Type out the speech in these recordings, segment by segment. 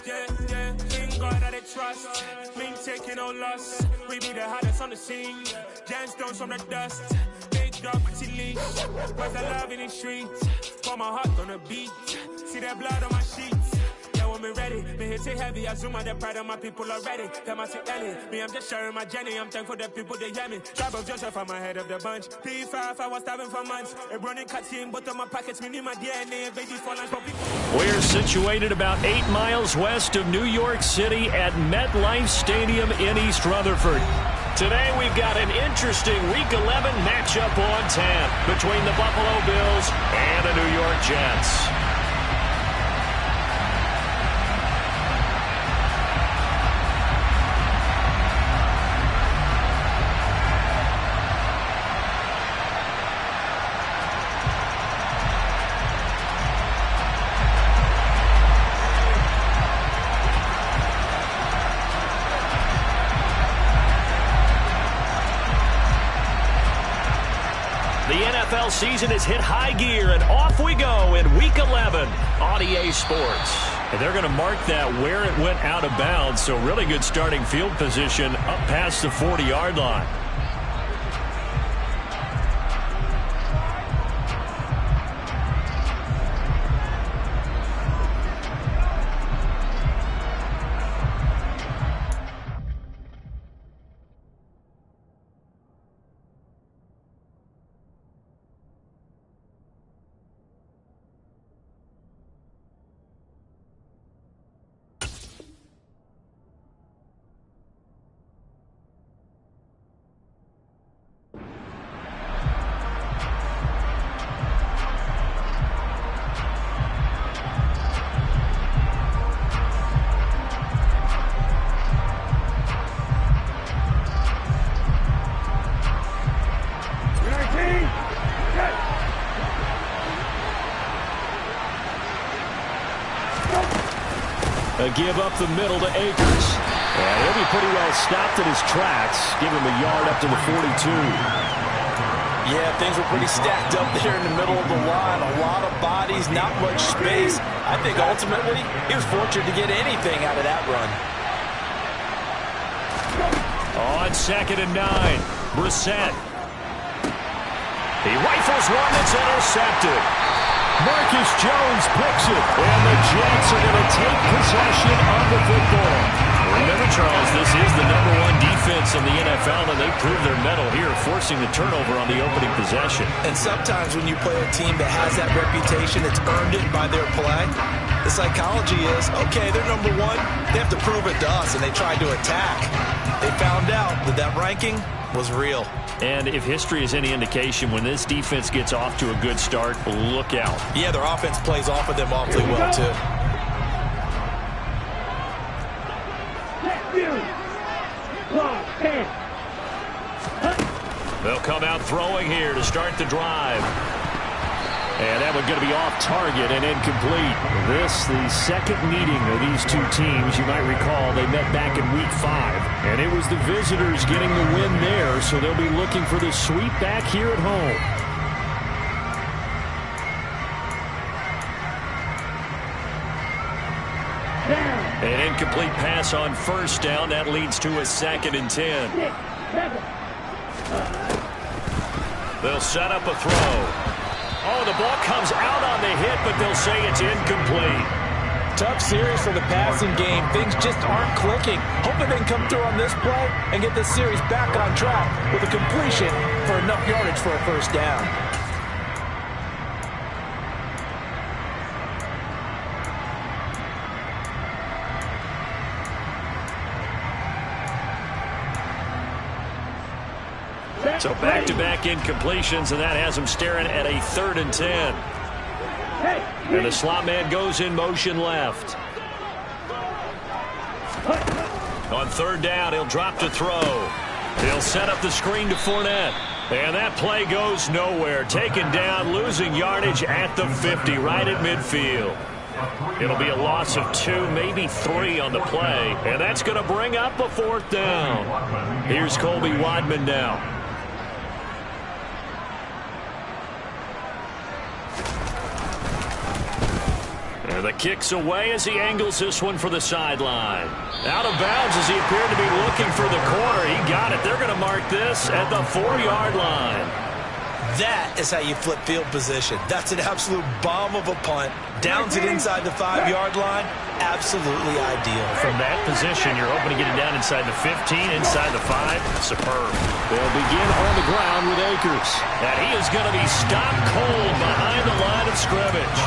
In God that they trust, mean taking no loss. We be the hardest on the scene. Gemstones from the dust. Big dog, pretty leash. Where's the love in the streets? Pour my heart on the beat. See that blood on my sheets. Yeah, when me ready, me hit it heavy. I zoom on the pride of my people already. Them I say Ellie, me I'm just sharing my journey. I'm thankful the people they hear me. Trouble Joseph, I'm ahead of the bunch. P5, I was starving for months. A running cutscene, but on my pockets, me need my DNA. Baby for lunch for people. We're situated about 8 miles west of New York City at MetLife Stadium in East Rutherford. Today we've got an interesting Week 11 matchup on tap between the Buffalo Bills and the New York Jets. NFL season has hit high gear, and off we go in Week 11 on EA Sports. And they're going to mark that where it went out of bounds, so really good starting field position up past the 40-yard line. A give up the middle to Akers. And he'll be pretty well stopped in his tracks. Give him a yard up to the 42. Yeah, things were pretty stacked up there in the middle of the line. A lot of bodies, not much space. I think ultimately he was fortunate to get anything out of that run. On 2nd and 9, Brissett. He rifles one that's intercepted. Marcus Jones picks it, and the Jets are going to take possession of the football. Remember, Charles, this is the #1 defense in the NFL, and they prove their mettle here, forcing the turnover on the opening possession. And sometimes when you play a team that has that reputation, it's earned it by their play. The psychology is, okay, they're #1. They have to prove it to us, and they tried to attack. They found out that that ranking was real. And if history is any indication, when this defense gets off to a good start, look out. Yeah, their offense plays off of them awfully well, too. They'll come out throwing here to start the drive. And that one's going to be off target and incomplete. This, the second meeting of these two teams. You might recall they met back in Week 5. And it was the visitors getting the win there, so they'll be looking for the sweep back here at home. An incomplete pass on first down. That leads to a 2nd and 10. They'll set up a throw. Oh, the ball comes out on the hit, but they'll say it's incomplete. Tough series for the passing game. Things just aren't clicking. Hoping they can come through on this play and get this series back on track with a completion for enough yardage for a first down. So back-to-back incompletions, and that has them staring at a 3rd and 10. And the slot man goes in motion left. On 3rd down, he'll drop to throw. He'll set up the screen to Fournette. And that play goes nowhere. Taken down, losing yardage at the 50, right at midfield. It'll be a loss of 2, maybe 3 on the play. And that's going to bring up a 4th down. Here's Colby Wadman now. And the kick's away as he angles this one for the sideline. Out of bounds as he appeared to be looking for the corner. He got it. They're going to mark this at the 4-yard line. That is how you flip field position. That's an absolute bomb of a punt. Downs it inside the 5-yard line. Absolutely ideal. From that position, you're hoping to get it down inside the 15, inside the 5. Superb. They'll begin on the ground with Akers. And he is going to be stopped cold behind the line of scrimmage.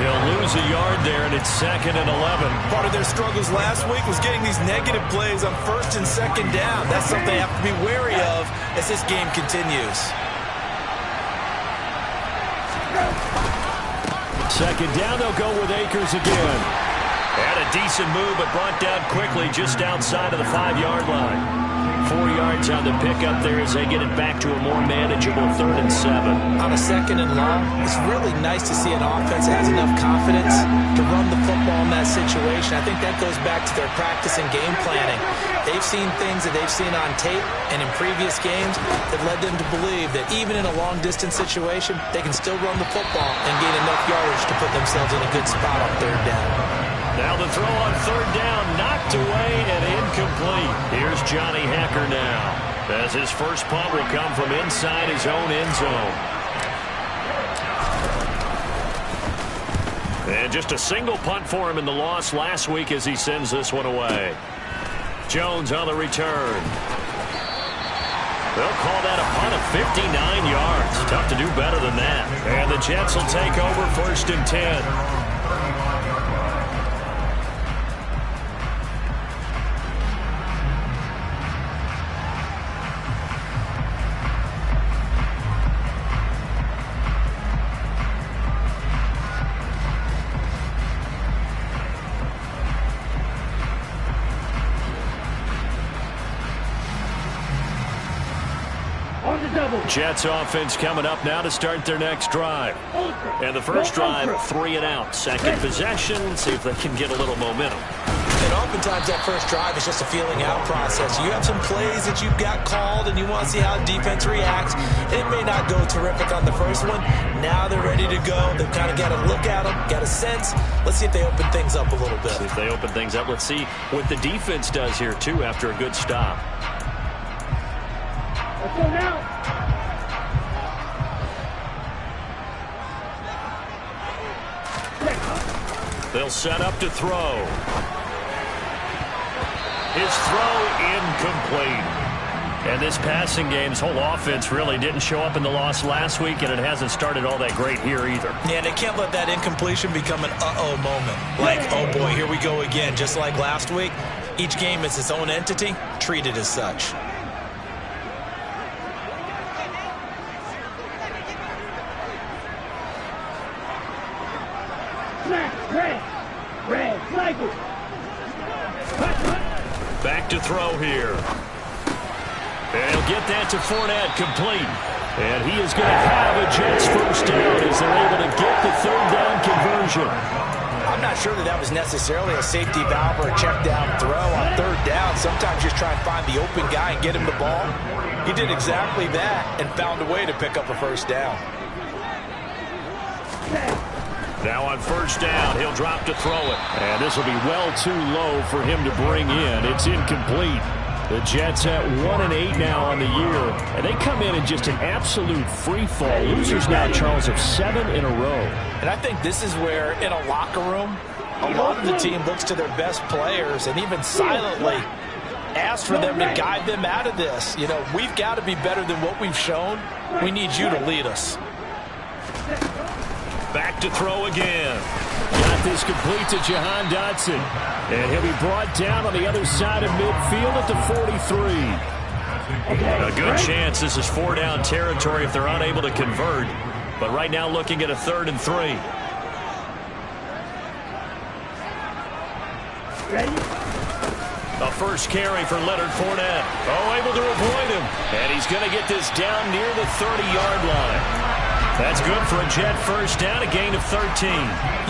He'll lose a yard there, and it's 2nd and 11. Part of their struggles last week was getting these negative plays on 1st and 2nd down. That's something they have to be wary of as this game continues. 2nd down, they'll go with Akers again. Had a decent move, but brought down quickly just outside of the 5-yard line. 4 yards on the pickup there as they get it back to a more manageable 3rd and 7. On a 2nd and long, it's really nice to see an offense that has enough confidence to run the football in that situation. I think that goes back to their practice and game planning. They've seen things that they've seen on tape and in previous games that led them to believe that even in a long-distance situation, they can still run the football and gain enough yardage to put themselves in a good spot on 3rd down. Now the throw on 3rd down, knocked away and incomplete. Here's Johnny Hacker now, as his first punt will come from inside his own end zone. And just a single punt for him in the loss last week as he sends this one away. Jones on the return. They'll call that a punt of 59 yards. Tough to do better than that. And the Jets will take over 1st and 10. Jets offense coming up now to start their next drive. And the first drive, 3 and out. 2nd possession, see if they can get a little momentum. And oftentimes that first drive is just a feeling out process. You have some plays that you've got called and you want to see how defense reacts. It may not go terrific on the first one. Now they're ready to go. They've kind of got to look at them, got a sense. Let's see if they open things up a little bit. See if they open things up. Let's see what the defense does here, too, after a good stop. Let's go now. They'll set up to throw. His throw incomplete. And this passing game's whole offense really didn't show up in the loss last week, and it hasn't started all that great here either. Yeah, they can't let that incompletion become an uh-oh moment. Like, oh boy, here we go again. Just like last week, each game is its own entity, treated as such. Back to throw here. And he'll get that to Fournette, complete. And he is going to have a Jets first down as they're able to get the 3rd down conversion. I'm not sure that was necessarily a safety valve or a check down throw on 3rd down. Sometimes just try and find the open guy and get him the ball. He did exactly that and found a way to pick up a first down. Now on 1st down, he'll drop to throw it. And this will be well too low for him to bring in. It's incomplete. The Jets at 1-8 now on the year. And they come in just an absolute free fall. Losers now, Charles, of 7 in a row. And I think this is where, in a locker room, a lot of the team looks to their best players and even silently asks for them to guide them out of this. You know, we've got to be better than what we've shown. We need you to lead us. Back to throw again. Got this complete to Jahan Dotson. And he'll be brought down on the other side of midfield at the 43. A good chance this is 4-down territory if they're unable to convert. But right now looking at a 3rd and 3. Ready? A first carry for Leonard Fournette. Oh, able to avoid him. And he's going to get this down near the 30-yard line. That's good for a Jet first down, a gain of 13.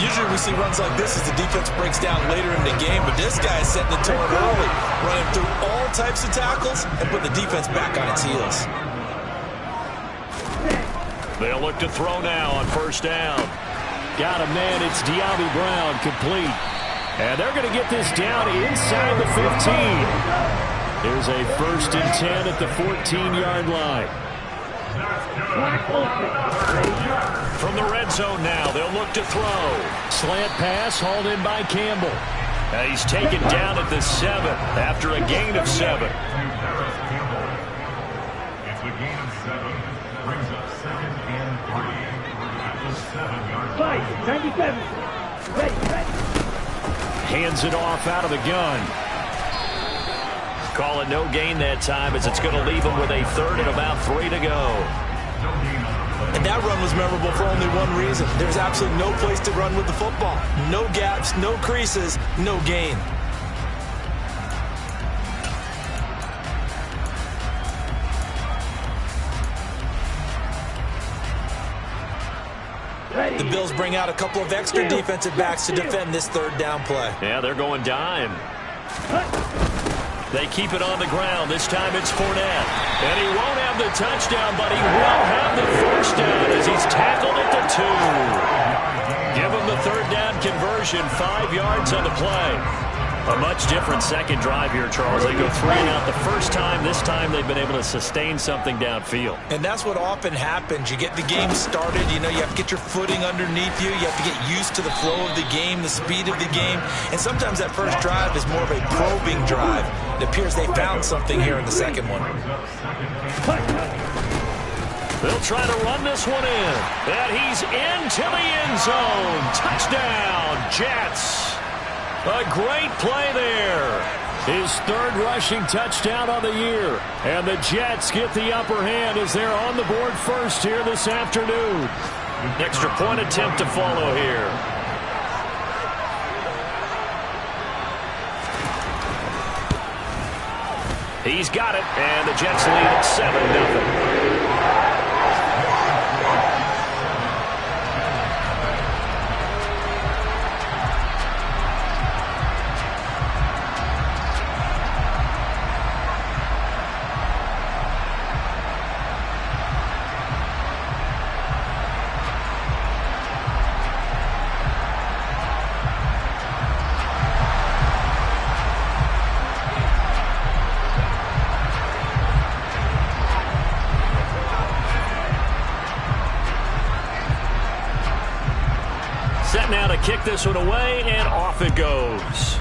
Usually we see runs like this as the defense breaks down later in the game, but this guy is setting the tone early, running through all types of tackles and put the defense back on its heels. They'll look to throw now on 1st down. got a man. It's De'Ami Brown, complete. And they're going to get this down inside the 15. Here's a 1st and 10 at the 14-yard line. From the red zone now, they'll look to throw. Slant pass hauled in by Campbell. He's taken down at the 7 after a gain of 7. It's a gain of 7. Brings up 2nd and 3 at the 7-yard line. 97. Ready. Hands it off out of the gun. Call it no gain that time as it's going to leave him with a 3rd and about 3 to go. And that run was memorable for only one reason. There's absolutely no place to run with the football. No gaps, no creases, no gain. The Bills bring out a couple of extra defensive backs to defend this 3rd down play. Yeah, they're going dime. They keep it on the ground. This time it's Fournette. And he won't have the touchdown, but he will have the 1st down as he's tackled at the 2. Give him the 3rd down conversion, 5 yards on the play. A much different second drive here, Charles. They go 3 and out the first time. This time they've been able to sustain something downfield. And that's what often happens. You get the game started. You know, you have to get your footing underneath you. You have to get used to the flow of the game, the speed of the game. And sometimes that first drive is more of a probing drive. It appears they found something here in the second one. They'll try to run this one in. And he's into the end zone. Touchdown, Jets. A great play there. His 3rd rushing touchdown on the year. And the Jets get the upper hand as they're on the board first here this afternoon. Extra point attempt to follow here. He's got it, and the Jets lead at 7-0. Set now to kick this one away, and off it goes.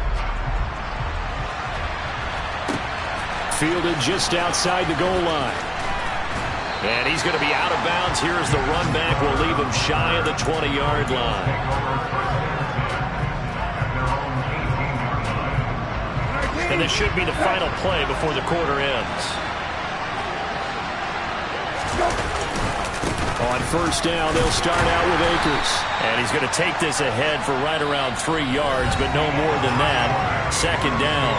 Fielded just outside the goal line. And he's going to be out of bounds. Here's the run back. Will leave him shy of the 20-yard line. And this should be the final play before the quarter ends. On 1st down, they'll start out with Akers. And he's going to take this ahead for right around 3 yards, but no more than that. 2nd down.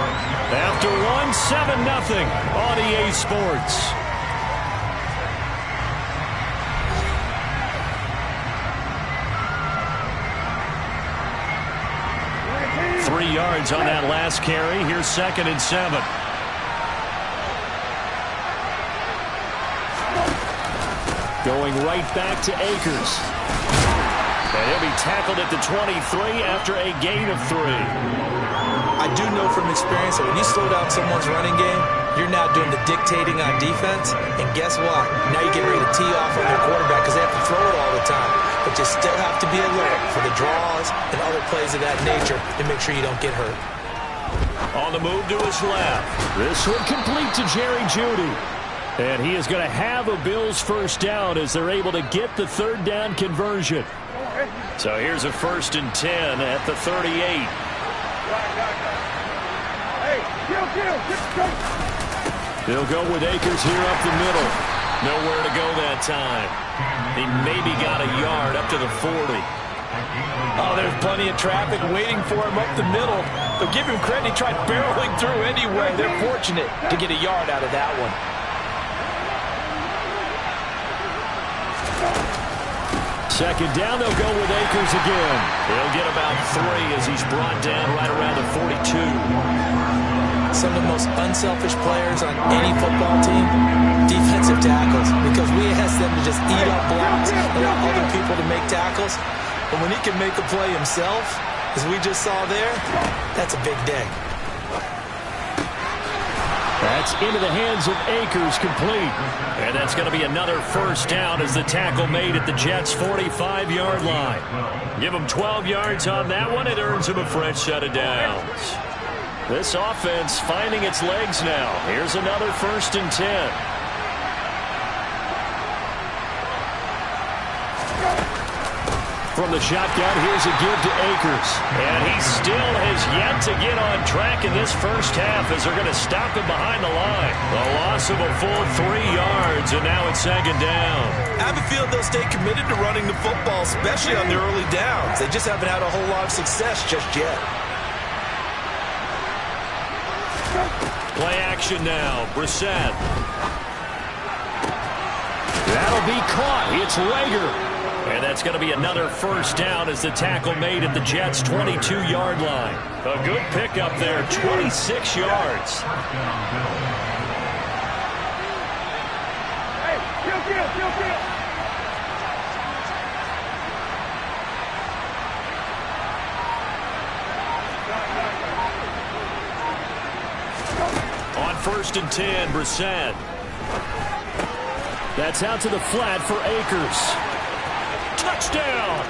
After 7-0 on EA Sports. Yards on that last carry. Here's 2nd and 7. Going right back to Akers. And he'll be tackled at the 23 after a gain of 3. I do know from experience that when you slow down someone's running game, you're now doing the dictating on defense. And guess what? Now you get ready to tee off on their quarterback because they have to throw it all the time. But you still have to be alert for the draws and other plays of that nature to make sure you don't get hurt. On the move to his left. This one complete to Jerry Jeudy. And he is going to have a Bills 1st down as they're able to get the 3rd down conversion. So here's a 1st and 10 at the 38. They'll go with Akers here up the middle. Nowhere to go that time. He maybe got a yard up to the 40. Oh, there's plenty of traffic waiting for him up the middle. But give him credit, he tried barreling through anyway. They're fortunate to get a yard out of that one. Second down, they'll go with Akers again. He'll get about 3 as he's brought down right around the 42. Some of the most unselfish players on any football team, defensive tackles, because we ask them to just eat up blocks, allow other people to make tackles. And when he can make a play himself, as we just saw there, that's a big day. That's into the hands of Akers, complete. And that's going to be another first down as the tackle made at the Jets' 45-yard line. Give him 12 yards on that one. It earns him a fresh set of downs. This offense finding its legs now. Here's another 1st and 10. From the shotgun, here's a give to Akers. And he still has yet to get on track in this first half as they're going to stop him behind the line. The loss of a full 3 yards, and now it's 2nd down. I have a feeling they'll stay committed to running the football, especially on the early downs. They just haven't had a whole lot of success just yet. Play action now. Brissett. That'll be caught. It's Rager. And that's going to be another first down as the tackle made at the Jets' 22-yard line. A good pickup there, 26 yards. On 1st and 10, Brissett. That's out to the flat for Akers. Touchdown!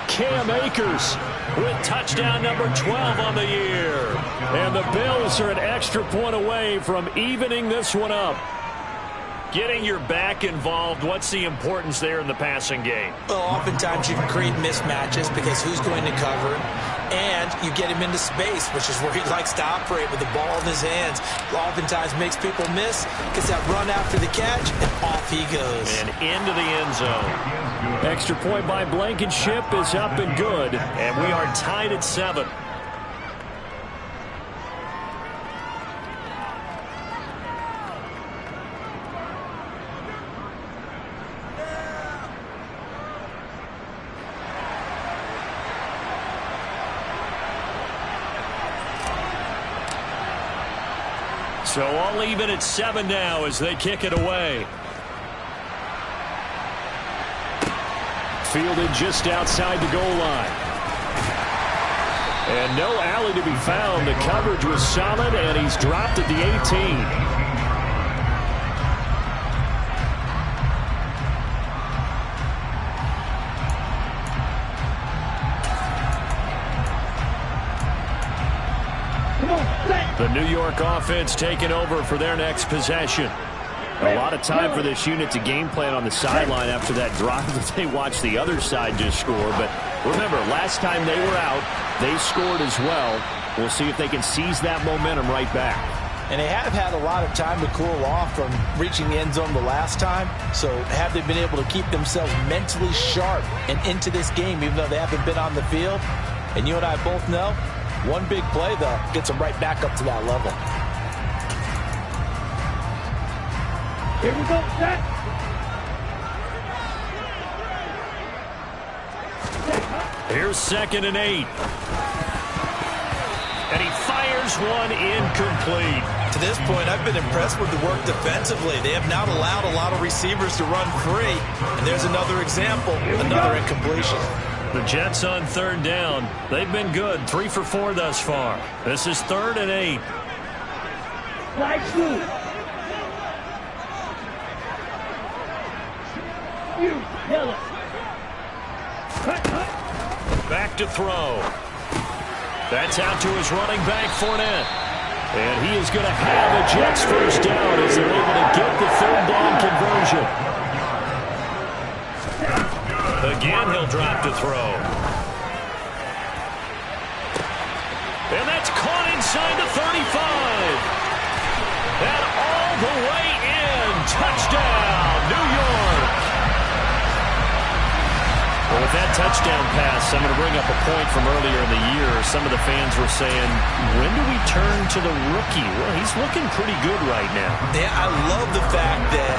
Cam Akers with touchdown number 12 on the year. And the Bills are an extra point away from evening this one up. Getting your back involved, what's the importance there in the passing game? Well, oftentimes you can create mismatches because who's going to cover him? And you get him into space, which is where he likes to operate with the ball in his hands. Oftentimes makes people miss, gets that run after the catch, and off he goes. And into the end zone. Extra point by Blankenship is up and good, and we are tied at 7. So all even at 7 now as they kick it away. Fielded just outside the goal line. And no alley to be found. The coverage was solid, and he's dropped at the 18. The New York offense taking over for their next possession. A lot of time for this unit to game plan on the sideline after that drive that they watched the other side just score. But remember, last time they were out, they scored as well. We'll see if they can seize that momentum right back. And they have had a lot of time to cool off from reaching the end zone the last time. So have they been able to keep themselves mentally sharp and into this game, even though they haven't been on the field? And you and I both know, one big play, though, gets them right back up to that level. Here we go, set. Here's 2nd and 8. And he fires one incomplete. To this point, I've been impressed with the work defensively. They have not allowed a lot of receivers to run free. And there's another example, another incompletion. The Jets on 3rd down. They've been good, 3 for 4 thus far. This is 3rd and 8. Flag two. You, yellow. Back to throw. That's out to his running back, Fournette. And he is going to have a Jets first down as they're able to get the 3rd down conversion. Again, he'll drop to throw. And that's caught inside the 35. And all the way in. Touchdown, New York. Well, with that touchdown pass, I'm going to bring up a point from earlier in the year. Some of the fans were saying, when do we turn to the rookie? Well, he's looking pretty good right now. Yeah, I love the fact that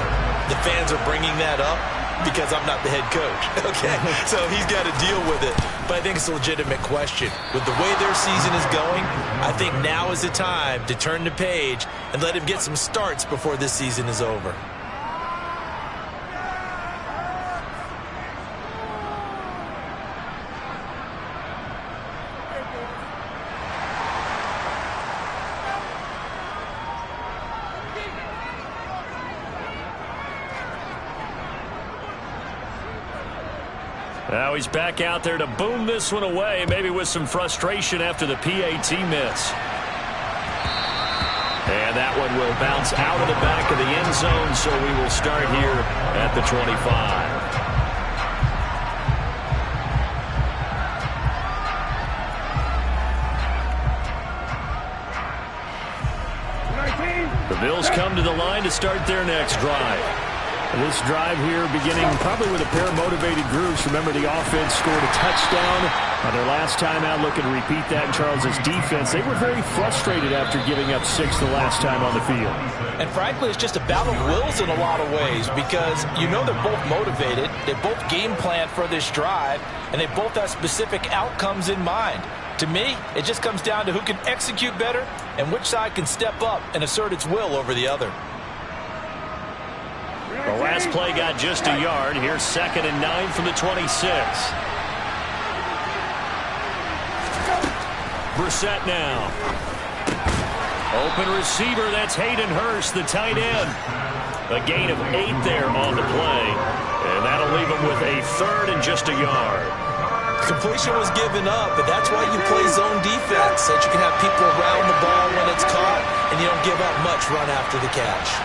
the fans are bringing that up because I'm not the head coach, okay? So he's got to deal with it. But I think it's a legitimate question. With the way their season is going, I think now is the time to turn the page and let him get some starts before this season is over. Now he's back out there to boom this one away, maybe with some frustration after the PAT miss. And that one will bounce out of the back of the end zone, so we will start here at the 25. The Bills come to the line to start their next drive. This drive here beginning probably with a pair of motivated groups. Remember, the offense scored a touchdown on their last time out. Looking to repeat that in Charles's defense. They were very frustrated after giving up 6 the last time on the field. And frankly, it's just a battle of wills in a lot of ways because you know they're both motivated. They both game plan for this drive, and they both have specific outcomes in mind. To me, it just comes down to who can execute better and which side can step up and assert its will over the other. The last play got just a yard. Here's 2nd and 9 from the 26. Brissett now. Open receiver, that's Hayden Hurst, the tight end. A gain of 8 there on the play. And that'll leave him with a 3rd and just a yard. Completion was given up, but that's why you play zone defense, so that you can have people around the ball when it's caught, and you don't give up much run after the catch.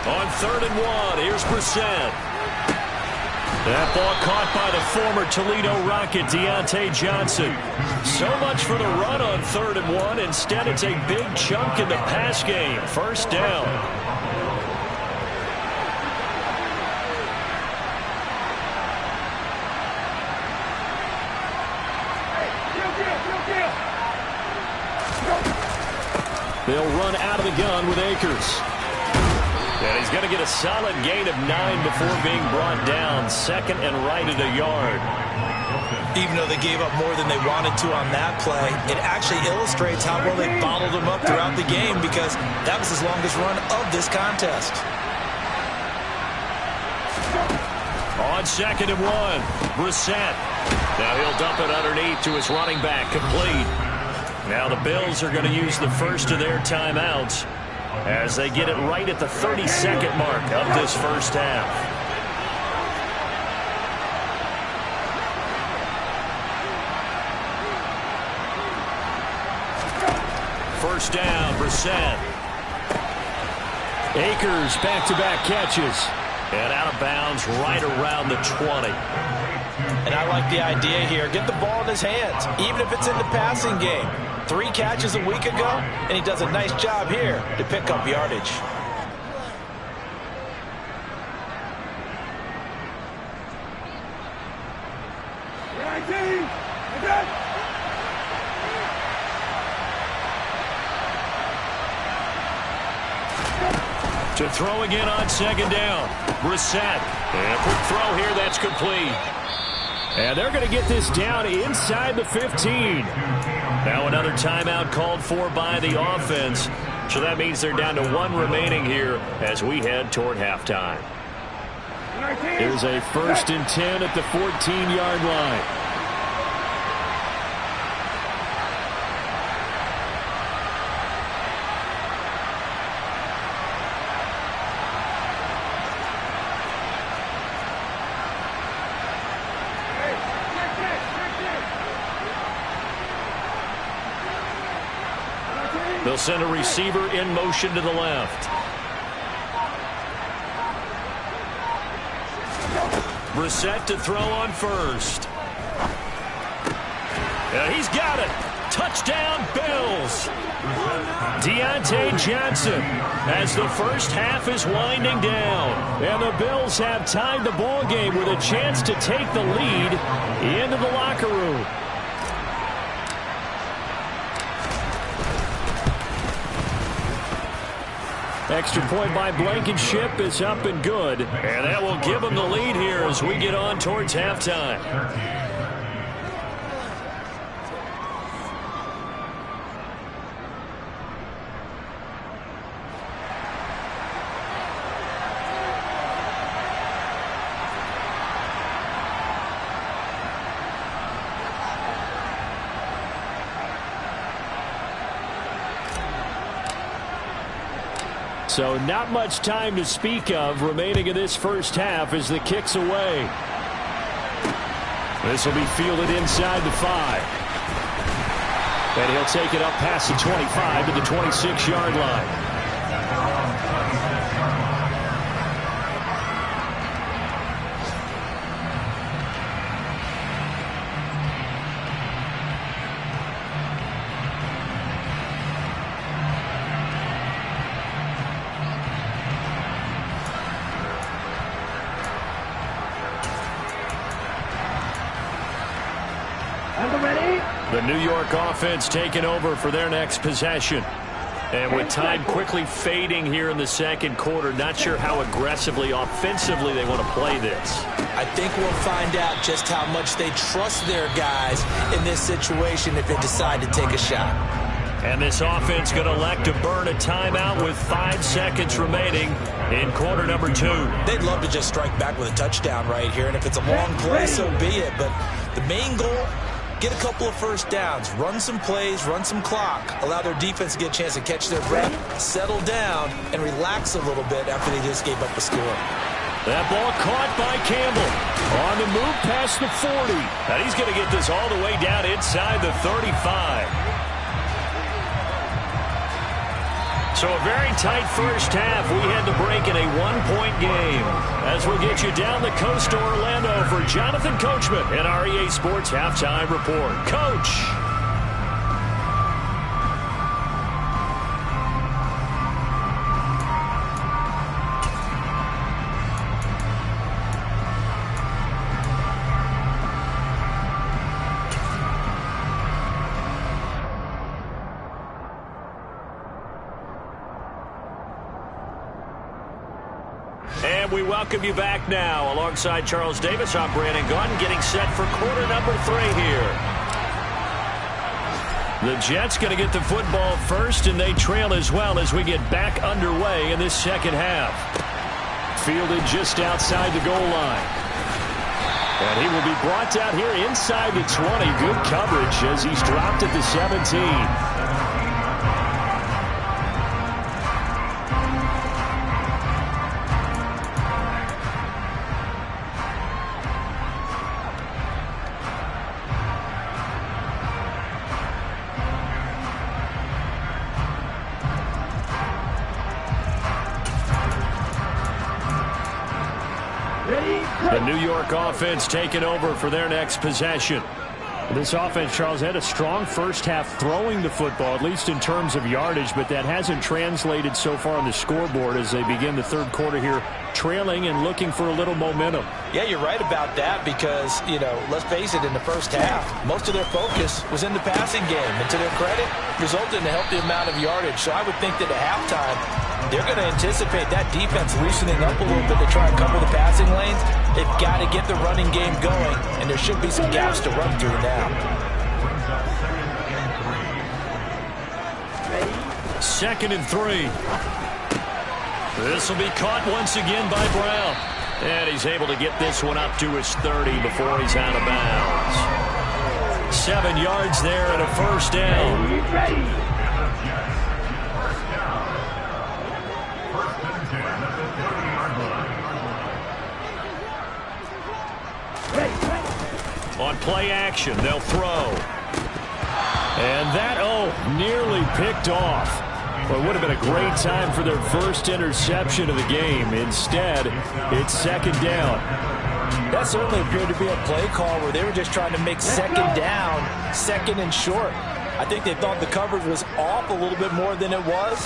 On 3rd and 1, here's Brissett. That ball caught by the former Toledo Rocket, Deontay Johnson. So much for the run on 3rd and 1. Instead, it's a big chunk in the pass game. 1st down. They'll run out of the gun with Akers. And he's going to get a solid gain of 9 before being brought down. 2nd and right at a yard. Even though they gave up more than they wanted to on that play, it actually illustrates how well they bottled them up throughout the game because that was his longest run of this contest. On 2nd and 1, Brissett. Now he'll dump it underneath to his running back, complete. Now the Bills are going to use the first of their timeouts as they get it right at the 32nd mark of this first half. First down, Brissett. Akers back-to-back catches. And out of bounds right around the 20. And I like the idea here. Get the ball in his hands, even if it's in the passing game. 3 catches a week ago, and he does a nice job here to pick up yardage. To throw again on 2nd down. Brissett. And a quick throw here, that's complete. And they're going to get this down inside the 15. Now another timeout called for by the offense. So that means they're down to 1 remaining here as we head toward halftime. Here's a 1st and 10 at the 14-yard line. They'll send a receiver in motion to the left. Brissett to throw on 1st. And he's got it. Touchdown, Bills. Deontay Johnson as the first half is winding down. And the Bills have tied the ball game with a chance to take the lead into the locker room. Extra point by Blankenship is up and good. And that will give them the lead here as we get on towards halftime. So not much time to speak of remaining in this first half as the kick's away. This will be fielded inside the 5. And he'll take it up past the 25 to the 26-yard line. The New York offense taking over for their next possession. And with time quickly fading here in the second quarter, not sure how aggressively, offensively they want to play this. I think we'll find out just how much they trust their guys in this situation if they decide to take a shot. And this offense going to elect to burn a timeout with 5 seconds remaining in quarter number 2. They'd love to just strike back with a touchdown right here, and if it's a long play, so be it. But the main goal, get a couple of first downs, run some plays, run some clock, allow their defense to get a chance to catch their breath, settle down, and relax a little bit after they just gave up a score. That ball caught by Campbell. On the move past the 40. And he's going to get this all the way down inside the 35. So a very tight first half. We had to break in a 1-point game. As we'll get you down the coast to Orlando for Jonathan Coachman and our EA Sports Halftime Report. Coach. And we welcome you back now. Alongside Charles Davis, I'm Brandon Gunn, getting set for quarter number 3 here. The Jets going to get the football first, and they trail as well as we get back underway in this second half. Fielded just outside the goal line. And he will be brought down here inside the 20. Good coverage as he's dropped at the 17. The New York offense taking over for their next possession. This offense, Charles, had a strong first half throwing the football, at least in terms of yardage, but that hasn't translated so far on the scoreboard as they begin the third quarter here, trailing and looking for a little momentum. Yeah, you're right about that because, let's face it, in the first half, most of their focus was in the passing game. And to their credit, resulted in a healthy amount of yardage. So I would think that at halftime, they're going to anticipate that defense loosening up a little bit to try and cover the passing lanes. They've got to get the running game going, and there should be some gaps to run through now. Second and 3. This will be caught once again by Brown. And he's able to get this one up to his 30 before he's out of bounds. 7 yards there and a first down. On play action, they'll throw. And that, nearly picked off. Well, it would have been a great time for their first interception of the game. Instead, it's second down. That certainly appeared to be a play call where they were just trying to make second down, second and short. I think they thought the coverage was off a little bit more than it was.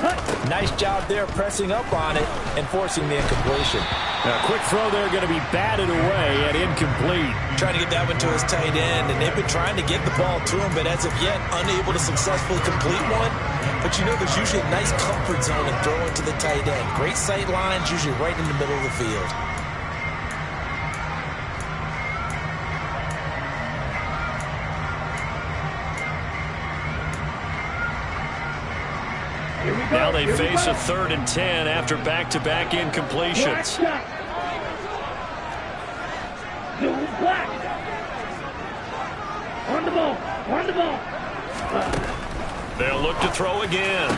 Nice job there pressing up on it and forcing the incompletion. Now, a quick throw there going to be batted away and incomplete. Trying to get that one to his tight end, and they've been trying to get the ball to him, but as of yet, unable to successfully complete one. But there's usually a nice comfort zone in throwing to the tight end. Great sight lines, usually right in the middle of the field. Now they face a 3rd and 10 after back-to-back incompletions. Black. On the ball. On the ball. They'll look to throw again.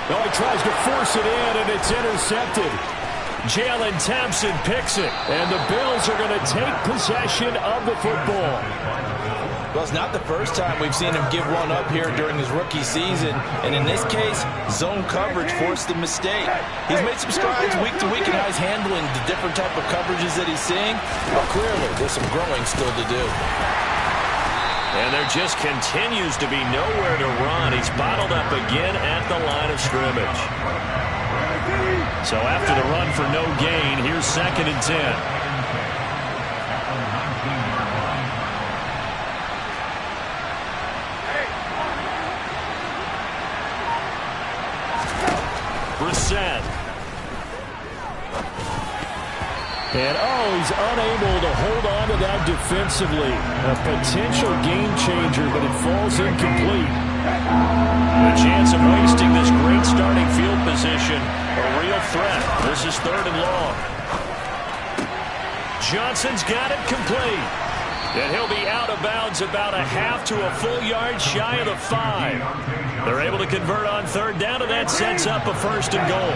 Oh, he tries to force it in, and it's intercepted. Jalen Thompson picks it, and the Bills are going to take possession of the football. Well, it's not the first time we've seen him give one up here during his rookie season. And in this case, zone coverage forced the mistake. He's made some strides week to week in how he's handling the different type of coverages that he's seeing. But clearly, there's some growing still to do. And there just continues to be nowhere to run. He's bottled up again at the line of scrimmage. So after the run for no gain, here's 2nd and 10. Brissett. And he's unable to hold on to that defensively. A potential game changer, but it falls incomplete. A chance of wasting this great starting field position. A real threat. This is 3rd and long. Johnson's got it complete. And he'll be out of bounds about a half to a full yard shy of the 5. They're able to convert on 3rd down, and that sets up a 1st and goal.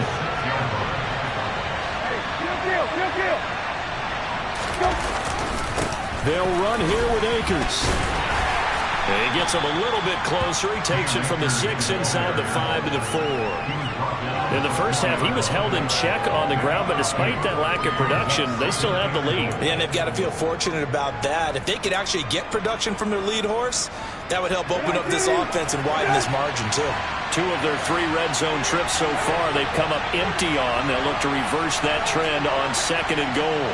They'll run here with Akers. And he gets him a little bit closer. He takes it from the 6 inside the 5 to the 4. In the first half, he was held in check on the ground, but despite that lack of production, they still have the lead. Yeah, and they've got to feel fortunate about that. If they could actually get production from their lead horse, that would help open up this offense and widen this margin, too. 2 of their 3 red zone trips so far, they've come up empty on. They'll look to reverse that trend on 2nd and goal.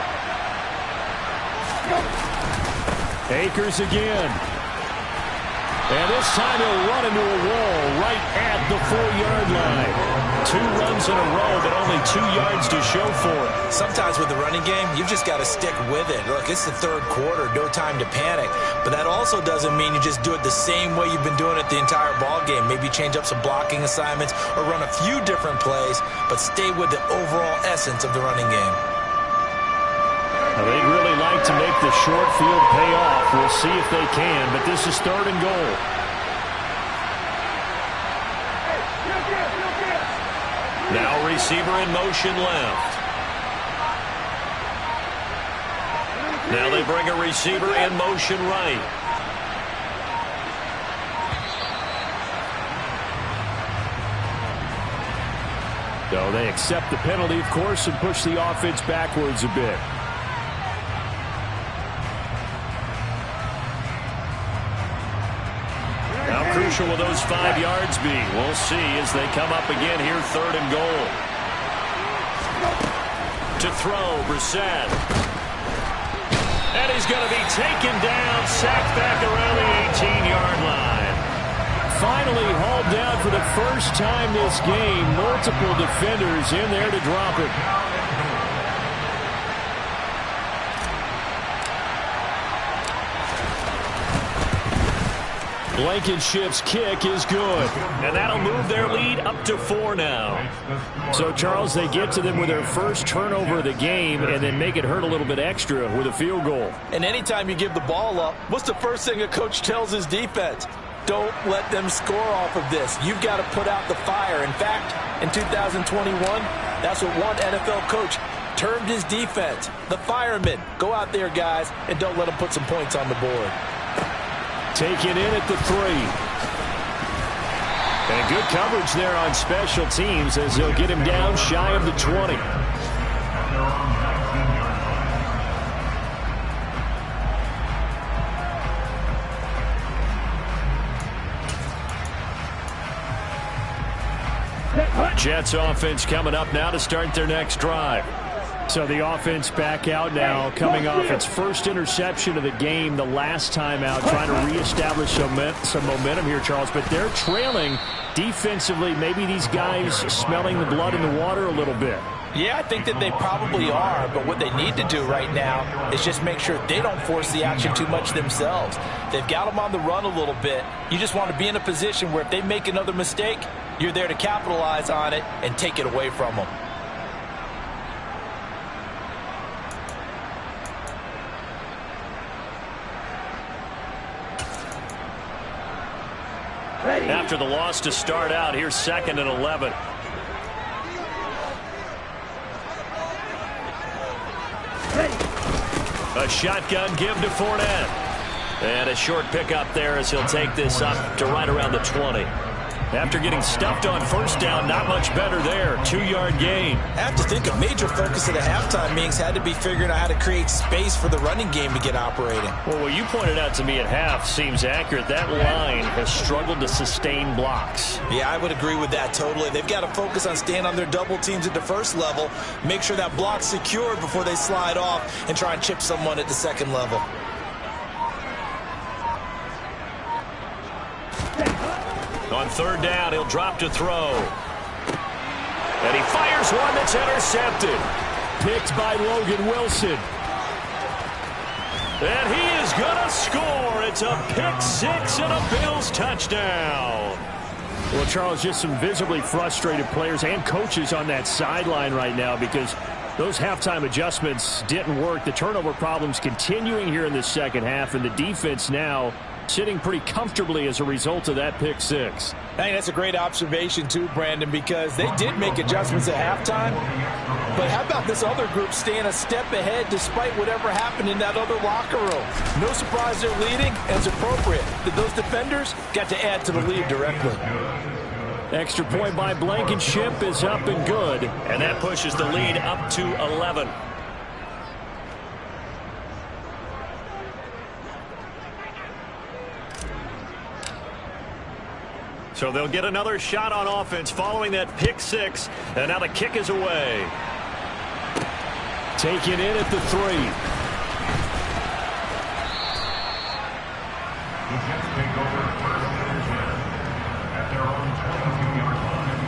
Akers again. And this time he'll run into a wall right at the 4-yard line. 2 runs in a row, but only 2 yards to show for it. Sometimes with the running game, you've just got to stick with it. Look, it's the 3rd quarter, no time to panic. But that also doesn't mean you just do it the same way you've been doing it the entire ball game. Maybe change up some blocking assignments or run a few different plays, but stay with the overall essence of the running game. Well, they'd really like to make the short field pay off. We'll see if they can, but this is 3rd and goal. Now receiver in motion left. Now they bring a receiver in motion right. So they accept the penalty, of course, and push the offense backwards a bit. How crucial will those 5 yards be? We'll see as they come up again here, 3rd and goal. To throw, Brissett. And he's going to be taken down, sacked back around the 18-yard line. Finally hauled down for the first time this game. Multiple defenders in there to drop it. Blankenship's kick is good. And that'll move their lead up to 4 now. So, Charles, they get to them with their first turnover of the game and then make it hurt a little bit extra with a field goal. And anytime you give the ball up, what's the first thing a coach tells his defense? Don't let them score off of this. You've got to put out the fire. In fact, in 2021, that's what one NFL coach termed his defense. The firemen. Go out there, guys, and don't let them put some points on the board. Taken in at the 3. And good coverage there on special teams as they'll get him down shy of the 20. Jets offense coming up now to start their next drive. So the offense back out now, coming off its first interception of the game the last time out, trying to reestablish some momentum here, Charles. But they're trailing defensively. Maybe these guys smelling the blood in the water a little bit. Yeah, I think that they probably are, but what they need to do right now is just make sure they don't force the action too much themselves. They've got them on the run a little bit. You just want to be in a position where if they make another mistake, you're there to capitalize on it and take it away from them. After the loss to start out, here's 2nd and 11. A shotgun give to Fournette. And a short pickup there as he'll take this up to right around the 20. After getting stuffed on first down, not much better there. 2-yard gain. I have to think a major focus of the halftime meetings had to be figuring out how to create space for the running game to get operating. Well, what you pointed out to me at half seems accurate. That line has struggled to sustain blocks. Yeah, I would agree with that totally. They've got to focus on staying on their double teams at the first level, make sure that block's secured before they slide off and try and chip someone at the second level. On third down, he'll drop to throw. And he fires one that's intercepted. Picked by Logan Wilson. And he is going to score. It's a pick six and a Bills touchdown. Well, Charles, just some visibly frustrated players and coaches on that sideline right now because those halftime adjustments didn't work. The turnover problems continuing here in the second half, and the defense now sitting pretty comfortably as a result of that pick six. I think that's a great observation too, Brandon, because they did make adjustments at halftime. But how about this other group staying a step ahead despite whatever happened in that other locker room? No surprise they're leading, and it's appropriate that those defenders got to add to the lead directly. Extra point by Blankenship is up and good, and that pushes the lead up to 11. So they'll get another shot on offense following that pick six, and now the kick is away. Taken in at the 3. The Jets take over first and 10 at their own 22-yard line.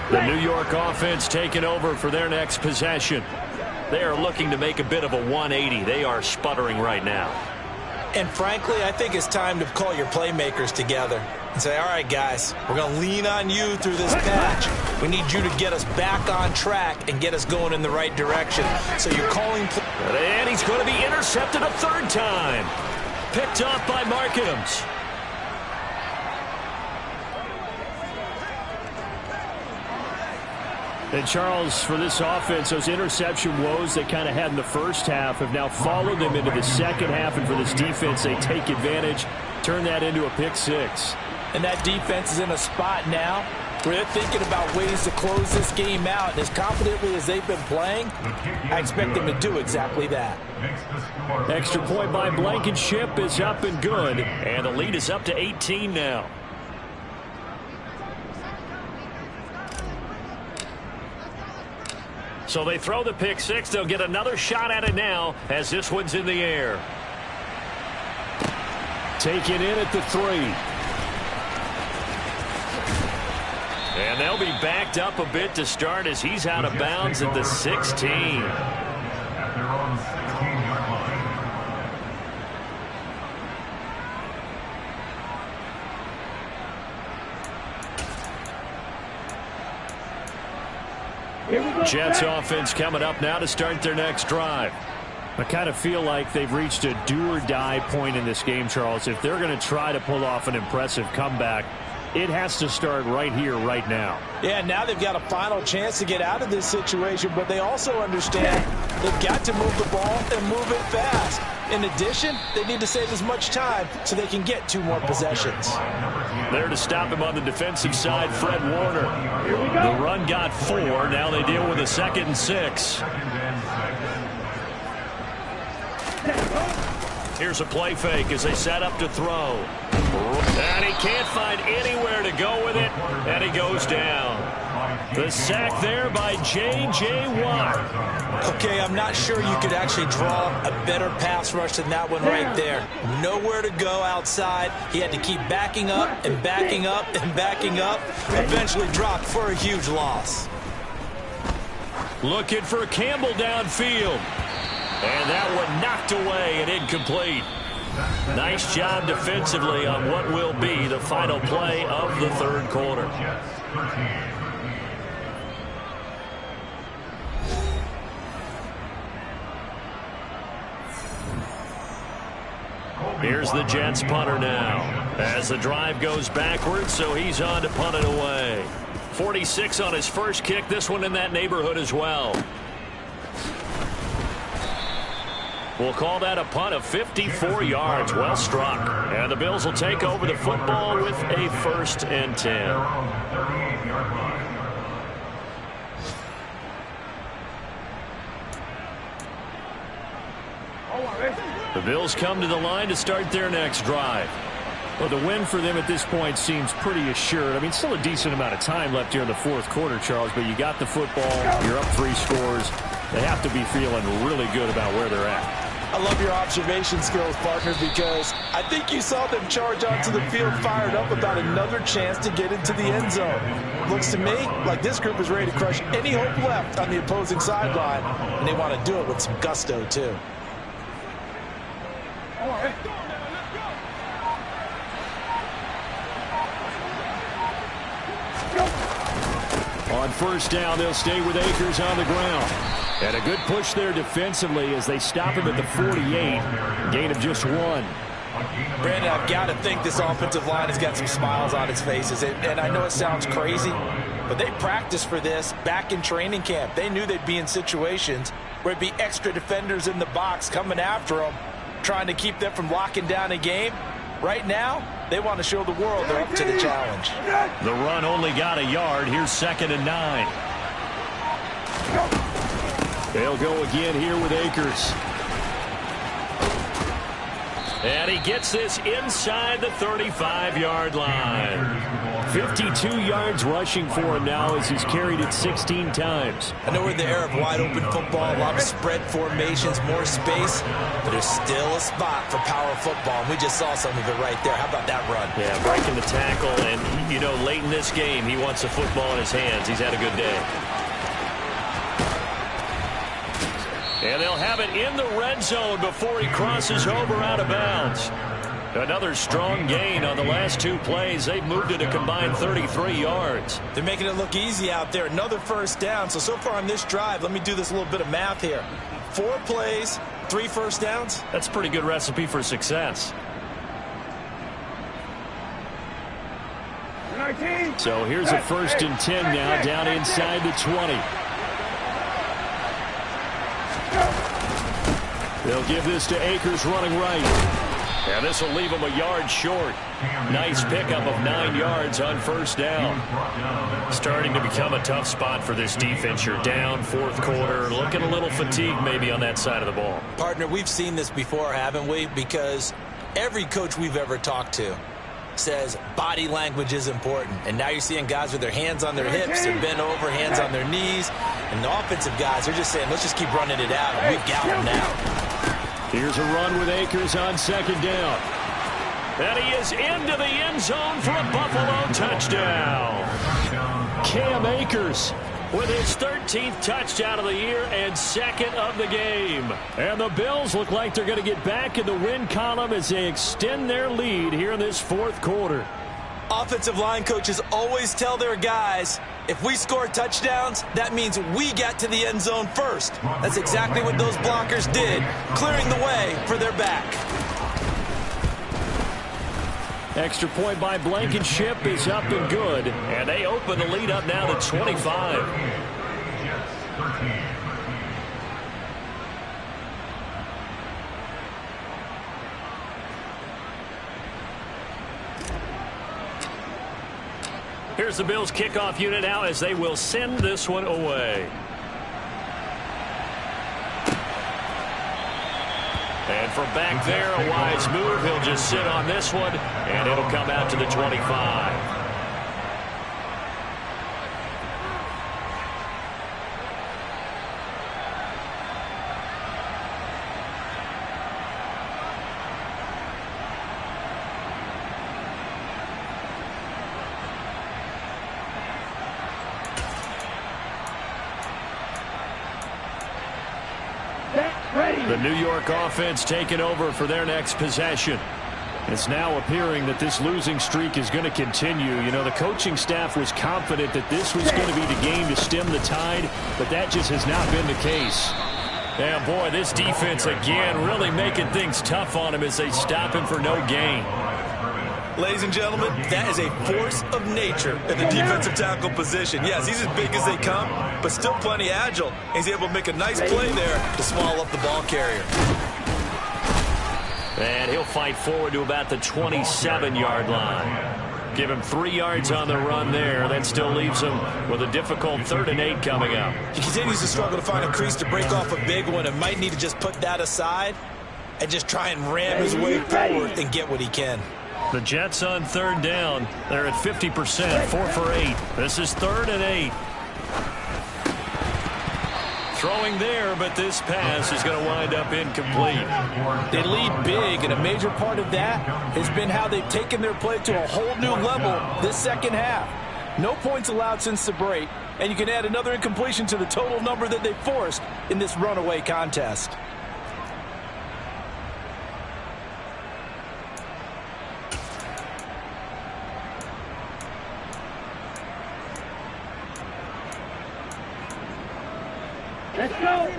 The New York offense taking over for their next possession. They are looking to make a bit of a 180. They are sputtering right now. And frankly, I think it's time to call your playmakers together and say, all right, guys, we're going to lean on you through this patch. We need you to get us back on track and get us going in the right direction. So you're calling. And he's going to be intercepted a third time. Picked off by Markins. And Charles, for this offense, those interception woes they kind of had in the first half have now followed them into the second half. And for this defense, they take advantage, turn that into a pick six. And that defense is in a spot now where they're thinking about ways to close this game out. And as confidently as they've been playing, I expect them to do exactly that. Extra point by Blankenship is up and good. And the lead is up to 18 now. So they throw the pick six. They'll get another shot at it now as this one's in the air. Taken in at the 3. And they'll be backed up a bit to start as he's out of bounds at the 16. At their own 16-yard line. Jets offense coming up now to start their next drive. I kind of feel like they've reached a do-or-die point in this game, Charles. If they're going to try to pull off an impressive comeback, it has to start right here, right now. Yeah, now they've got a final chance to get out of this situation, but they also understand they've got to move the ball and move it fast. In addition, they need to save as much time so they can get 2 more possessions. There to stop him on the defensive side, Fred Warner. The run got 4. Now they deal with a 2nd and 6. Here's a play fake as they set up to throw. And he can't find anywhere to go with it, and he goes down. The sack there by J.J. Watt. Okay, I'm not sure you could actually draw a better pass rush than that one right there. Nowhere to go outside. He had to keep backing up and backing up and backing up. Eventually dropped for a huge loss. Looking for Campbell downfield. And that one knocked away and incomplete. Nice job defensively on what will be the final play of the third quarter. Here's the Jets punter now. As the drive goes backwards, so he's on to punt it away. 46 on his first kick. This one in that neighborhood as well. We'll call that a punt of 54 yards. Well struck. And the Bills will take over the football with a 1st and 10. The Bills come to the line to start their next drive. Well, the win for them at this point seems pretty assured. I mean, still a decent amount of time left here in the 4th quarter, Charles, but you got the football, you're up 3 scores. They have to be feeling really good about where they're at. I love your observation skills, partner, because I think you saw them charge onto the field fired up about another chance to get into the end zone. Looks to me like this group is ready to crush any hope left on the opposing sideline, and they want to do it with some gusto, too. On 1st down, they'll stay with Akers on the ground. And a good push there defensively as they stop him at the 48. Gain of just 1. Brandon, I've got to think this offensive line has got some smiles on its faces. And I know it sounds crazy, but they practiced for this back in training camp. They knew they'd be in situations where it'd be extra defenders in the box coming after them, trying to keep them from locking down a game. Right now, they want to show the world they're up to the challenge. The run only got a yard. Here's 2nd and 9. They'll go again here with Akers. And he gets this inside the 35-yard line. 52 yards rushing for him now as he's carried it 16 times. I know we're in the era of wide-open football, a lot of spread formations, more space, but there's still a spot for power football, and we just saw some of it right there. How about that run? Yeah, breaking the tackle, and, you know, late in this game, he wants the football in his hands. He's had a good day. And they'll have it in the red zone before he crosses over out of bounds. Another strong gain on the last 2 plays. They've moved it a combined 33 yards. They're making it look easy out there. Another 1st down. So far on this drive, let me do this little bit of math here. 4 plays, 3 1st downs. That's a pretty good recipe for success. So here's a 1st and 10 now down inside the 20. They'll give this to Akers running right. And this will leave him a yard short. Nice pickup of 9 yards on 1st down. Starting to become a tough spot for this defense. You're down 4th quarter. Looking a little fatigued maybe on that side of the ball. Partner, we've seen this before, haven't we? Because every coach we've ever talked to says body language is important. And now you're seeing guys with their hands on their hips, they're bent over, hands on their knees. And the offensive guys are just saying, let's just keep running it out. And we've got them now. Here's a run with Akers on 2nd down. And he is into the end zone for a Buffalo touchdown. Cam Akers with his 13th touchdown of the year and 2nd of the game. And the Bills look like they're going to get back in the win column as they extend their lead here in this 4th quarter. Offensive line coaches always tell their guys, if we score touchdowns, that means we get to the end zone first. That's exactly what those blockers did, clearing the way for their back. Extra point by Blankenship is up and good. And they open the lead up now to 25. Here's the Bills kickoff unit now as they will send this one away. And from back there, a wise move. He'll just sit on this one, and it'll come out to the 25. The New York offense taking over for their next possession. It's now appearing that this losing streak is going to continue. You know, the coaching staff was confident that this was going to be the game to stem the tide, but that just has not been the case. Yeah, boy, this defense again really making things tough on him as they stop him for no gain. Ladies and gentlemen, that is a force of nature at the defensive tackle position. Yes, he's as big as they come, but still plenty agile. He's able to make a nice play there to swallow up the ball carrier. And he'll fight forward to about the 27-yard line. Give him 3 yards on the run there. That still leaves him with a difficult 3rd and 8 coming up. He continues to struggle to find a crease to break off a big one and might need to just put that aside and just try and ram his way forward and get what he can. The Jets on 3rd down. They're at 50%, 4 for 8. This is 3rd and 8. Throwing there, but this pass is going to wind up incomplete. They lead big, and a major part of that has been how they've taken their play to a whole new level this second half. No points allowed since the break, and you can add another incompletion to the total number that they forced in this runaway contest. Let's go.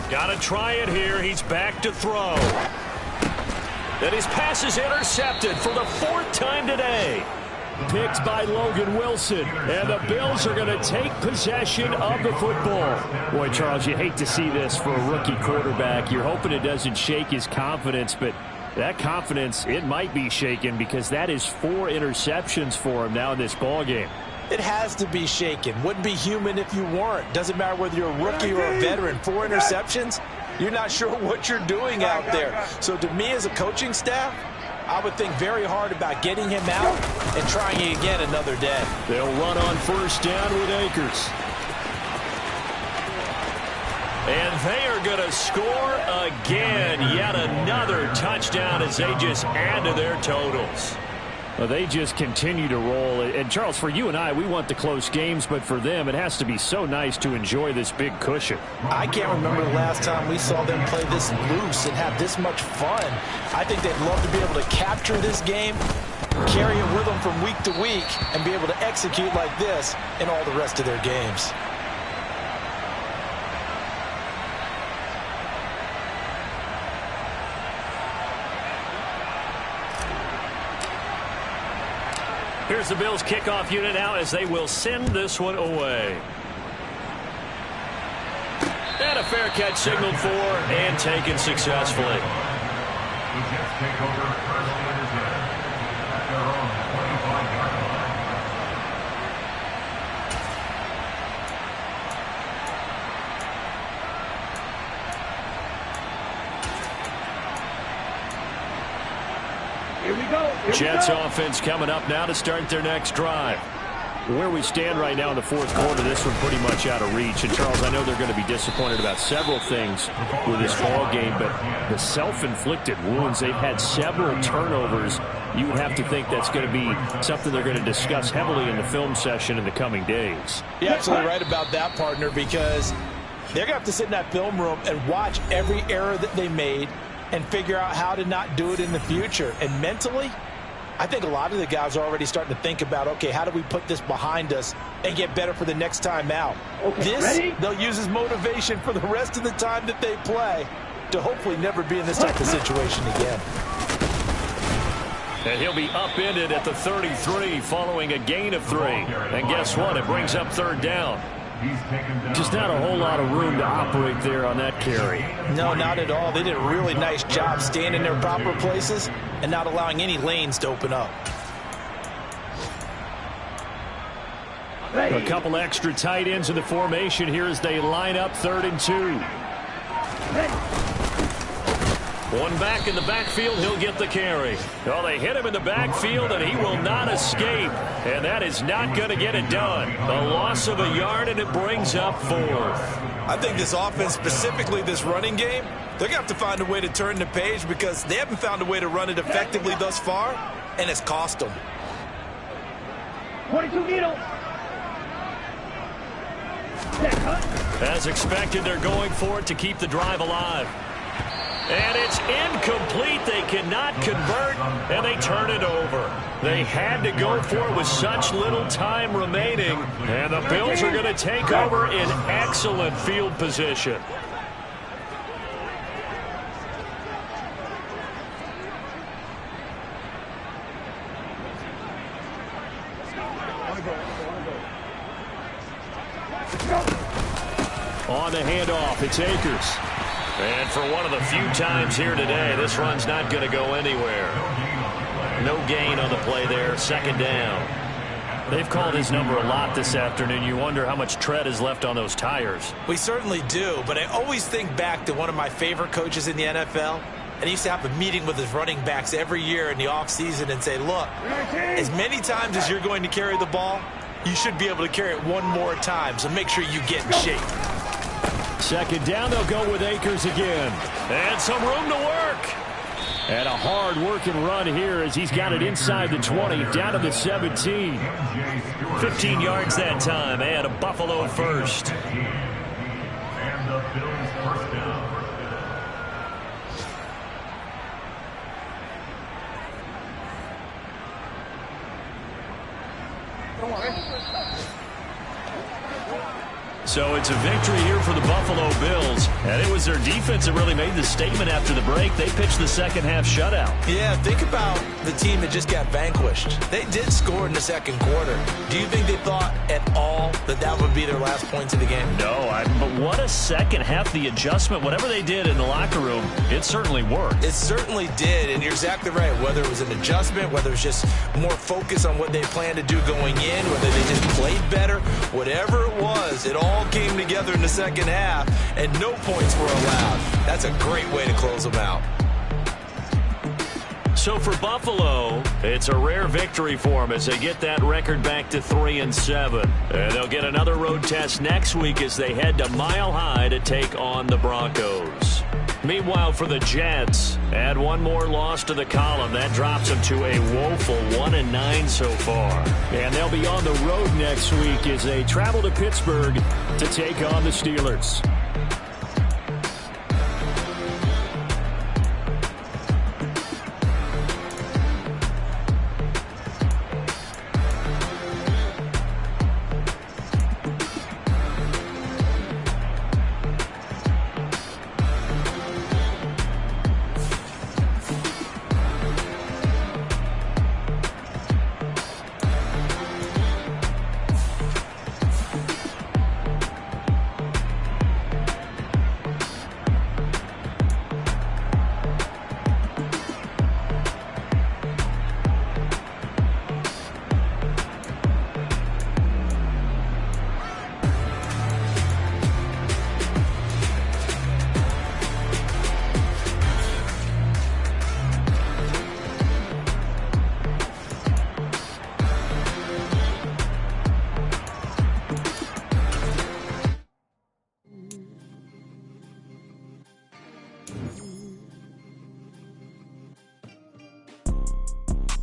Got to try it here. He's back to throw. And his pass is intercepted for the 4th time today. Picked by Logan Wilson. And the Bills are going to take possession of the football. Boy, Charles, you hate to see this for a rookie quarterback. You're hoping it doesn't shake his confidence, but that confidence, it might be shaken because that is 4 interceptions for him now in this ballgame. It has to be shaken. Wouldn't be human if you weren't. Doesn't matter whether you're a rookie or a veteran. 4 interceptions, you're not sure what you're doing out there. So to me as a coaching staff, I would think very hard about getting him out and trying it again another day. They'll run on 1st down with Akers. And they are going to score again. Yet another touchdown as they just add to their totals. Well, they just continue to roll. And, Charles, for you and I, we want the close games, but for them, it has to be so nice to enjoy this big cushion. I can't remember the last time we saw them play this loose and have this much fun. I think they'd love to be able to capture this game, carry it with them from week to week, and be able to execute like this in all the rest of their games. Here's the Bills kickoff unit now as they will send this one away. And a fair catch signaled for and taken successfully. The Jets take over first and 10 at their own 25-yard line. Here we go. Jets offense coming up now to start their next drive. Where we stand right now in the 4th quarter, this one pretty much out of reach. And, Charles, I know they're going to be disappointed about several things with this ball game, but the self-inflicted wounds, they've had several turnovers. You would have to think that's going to be something they're going to discuss heavily in the film session in the coming days. You're absolutely right about that, partner, because they're going to have to sit in that film room and watch every error that they made and figure out how to not do it in the future. And mentally, I think a lot of the guys are already starting to think about, okay, how do we put this behind us and get better for the next time out? Okay, they'll use as motivation for the rest of the time that they play to hopefully never be in this type of situation again. And he'll be upended at the 33 following a gain of 3. And guess what? It brings up 3rd down. Just not a whole lot of room to operate there on that carry. No, not at all. They did a really nice job staying in their proper places and not allowing any lanes to open up. A couple extra tight ends in the formation here as they line up 3rd and 2. One back in the backfield, he'll get the carry. Oh, they hit him in the backfield, and he will not escape. And that is not going to get it done. A loss of a yard, and it brings up 4th. I think this offense, specifically this running game, they're going to have to find a way to turn the page because they haven't found a way to run it effectively thus far, and it's cost them. 22 needle. As expected, they're going for it to keep the drive alive. And it's incomplete. They cannot convert, and they turn it over. They had to go for it with such little time remaining, and the Bills are going to take over in excellent field position. On the handoff, it's Akers. And for one of the few times here today, this run's not going to go anywhere. No gain on the play there, second down. They've called his number a lot this afternoon. You wonder how much tread is left on those tires. We certainly do, but I always think back to one of my favorite coaches in the NFL. And he used to have a meeting with his running backs every year in the offseason and say, look, as many times as you're going to carry the ball, you should be able to carry it one more time, so make sure you get in shape. Second down, they'll go with Akers again. And some room to work. And a hard-working run here as he's got it inside the 20, down to the 17. 15 yards that time, and a Buffalo first. And the Bills first down. So it's a victory here for the Buffalo Bills. And it was their defense that really made the statement after the break. They pitched the second half shutout. Yeah, think about the team that just got vanquished. They did score in the second quarter. Do you think they thought at all that that would be their last points of the game? No, but what a second half. The adjustment, whatever they did in the locker room, it certainly worked. It certainly did, and you're exactly right. Whether it was an adjustment, whether it was just more focus on what they planned to do going in, whether they just played better, whatever it was, it all came together in the second half, and no points were allowed. That's a great way to close them out. So for Buffalo, it's a rare victory for them as they get that record back to 3-7. And they'll get another road test next week as they head to Mile High to take on the Broncos. Meanwhile, for the Jets, add one more loss to the column. That drops them to a woeful 1-9 so far. And they'll be on the road next week as they travel to Pittsburgh to take on the Steelers.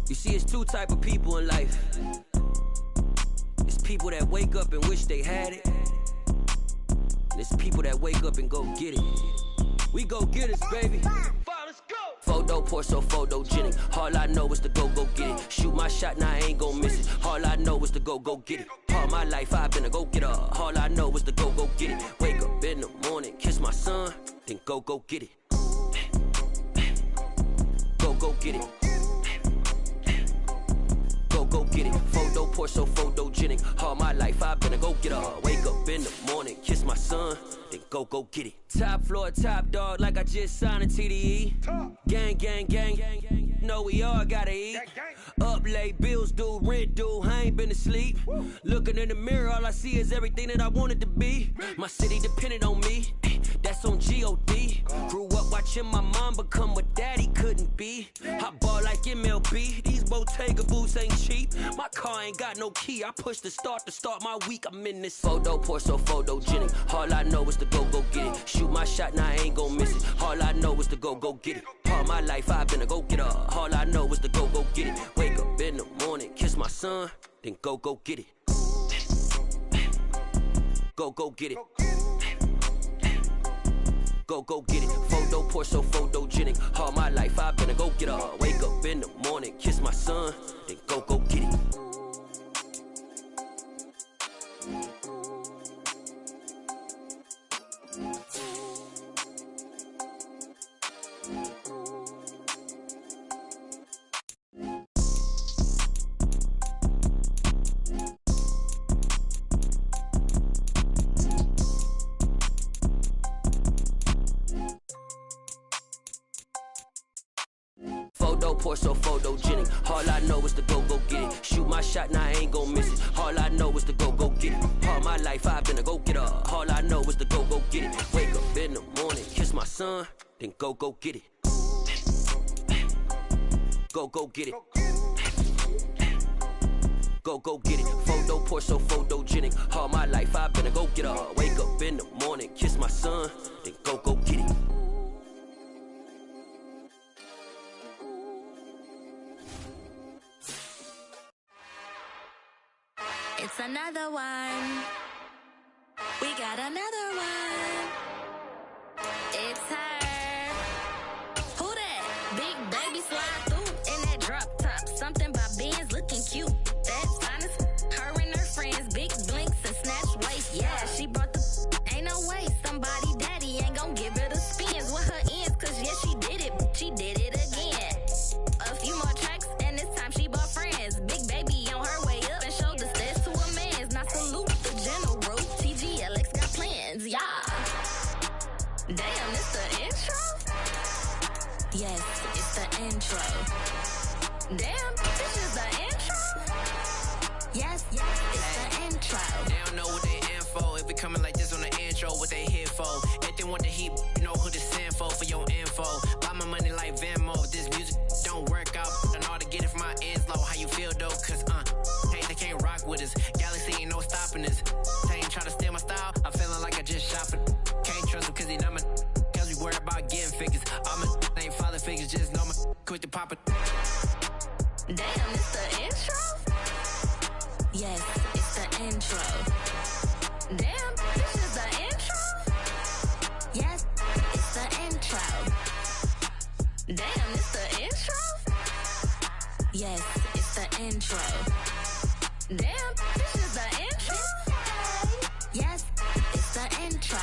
You see, it's two type of people in life. It's people that wake up and wish they had it. And it's people that wake up and go get it. We go get it, baby. Let's go. Photo pour so photogenic. All I know is to go get it. Shoot my shot, now I ain't gon' miss it. All I know is to go get it. All my life I've been a go-getter. All I know is to go get it. Wake up in the morning, kiss my son, then go get it. Go get it. Go get it. Photo pour so photogenic. All my life I've been a go-getter. Wake up in the morning, kiss my son, then go get it. Top floor, top dog, like I just signed a TDE. Gang, gang, gang, gang, gang. Know we all gotta eat. Up late, bills due, rent due, I ain't been asleep. Looking in the mirror, all I see is everything that I wanted to be. My city depended on me, that's on G.O.D. Grew up watching my mom become what daddy couldn't be. I ball like MLB, these Bottega boots ain't cheap. My car ain't got no key, I push the start to start my week. I'm in this photo pour so photogenic. All I know is to go get it. Shoot my shot, now I ain't gon' miss it. All I know is to go get it. All my life I've been a go-getter. All I know is to go get it. Wake up in the morning, kiss my son, then go get it. Go get it. go get it. Photo Porsche, so photogenic. All my life I've been a go getter. Wake up in the morning, kiss my son, then go get it. Porsche, so photogenic. All I know is to go get it. Shoot my shot, now I ain't gon' miss it. All I know is to go get it. All my life I've been a go getter. All I know is to go get it. Wake up in the morning, kiss my son, then go get it. Go get it. Go get it. Photo Porsche, so photogenic. All my life I've been a go getter. Wake up in the morning, kiss my son, then go get it. It's another one. We got another one. It's her. Who that? Big baby slide through in that drop top. Something by Benz looking cute. That's honest. Her and her friends, big blinks and snatch waist. Yeah, she brought the. Ain't no way somebody daddy ain't gon' give her the spins with her ends. Cause yeah, she did it. She did it again. A few more tracks and this time she bought friends. Big baby on her way up and showed the stairs to a man's. Now salute the general. TGLX got plans, yeah. Damn, it's the intro? Yes, it's the intro. Damn, this is the intro? Yes, it's the intro. They don't know what they in for. If we coming like this on the intro, what they here for? If they want the heat, you know who to send for your info. Buy my money like Venmo. If this music don't work out, I know how to get it from my ends low. How you feel though? Cause hey, they can't rock with us. Galaxy ain't no stopping us. They ain't try to steal my style. I'm feeling like I just shot for. Can't trust them cause they not my. Cause we worried about getting figures. All my ain't father figures, just know my quick to pop it. Damn, it's the intro? Yes, it's the intro. Damn, this is the intro? Yes, it's the intro. Damn, it's the intro? Yes, it's the intro. Damn, this is the intro? Yes, it's the intro.